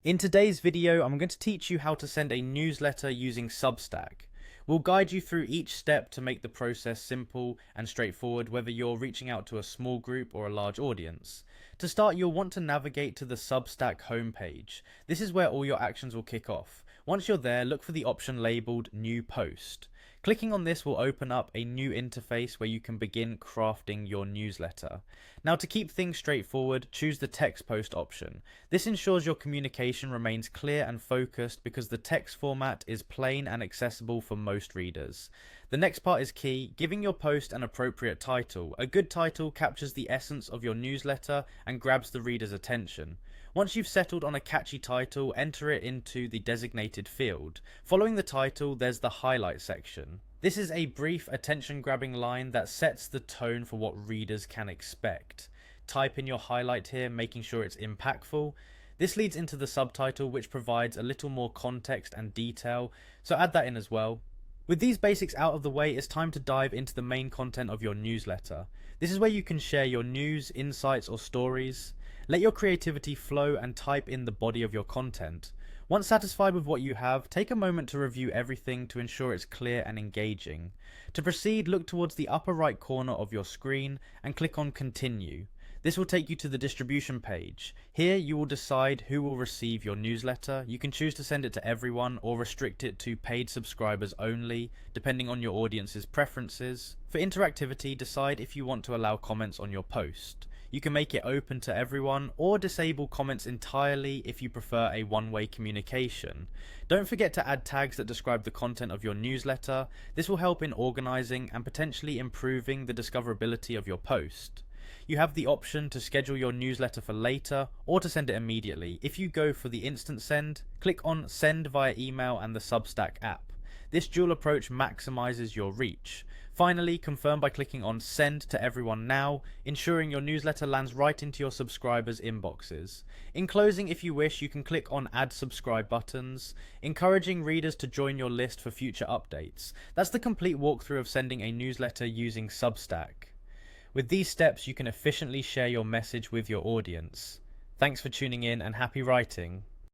In today's video, I'm going to teach you how to send a newsletter using Substack. We'll guide you through each step to make the process simple and straightforward, whether you're reaching out to a small group or a large audience. To start, you'll want to navigate to the Substack homepage. This is where all your actions will kick off. Once you're there, look for the option labeled New Post. Clicking on this will open up a new interface where you can begin crafting your newsletter. Now, to keep things straightforward, choose the text post option. This ensures your communication remains clear and focused because the text format is plain and accessible for most readers. The next part is key, giving your post an appropriate title. A good title captures the essence of your newsletter and grabs the reader's attention. Once you've settled on a catchy title, enter it into the designated field. Following the title, there's the highlight section. This is a brief, attention-grabbing line that sets the tone for what readers can expect. Type in your highlight here, making sure it's impactful. This leads into the subtitle, which provides a little more context and detail, so add that in as well. With these basics out of the way, it's time to dive into the main content of your newsletter. This is where you can share your news, insights, or stories. Let your creativity flow and type in the body of your content. Once satisfied with what you have, take a moment to review everything to ensure it's clear and engaging. To proceed, look towards the upper right corner of your screen and click on Continue. This will take you to the distribution page. Here you will decide who will receive your newsletter. You can choose to send it to everyone or restrict it to paid subscribers only, depending on your audience's preferences. For interactivity, decide if you want to allow comments on your post. You can make it open to everyone or disable comments entirely if you prefer a one-way communication. Don't forget to add tags that describe the content of your newsletter. This will help in organizing and potentially improving the discoverability of your post. You have the option to schedule your newsletter for later or to send it immediately. If you go for the instant send, click on Send via email and the Substack app. This dual approach maximizes your reach. Finally, confirm by clicking on Send to everyone now, ensuring your newsletter lands right into your subscribers' inboxes. In closing, if you wish, you can click on Add Subscribe buttons, encouraging readers to join your list for future updates. That's the complete walkthrough of sending a newsletter using Substack. With these steps, you can efficiently share your message with your audience. Thanks for tuning in and happy writing.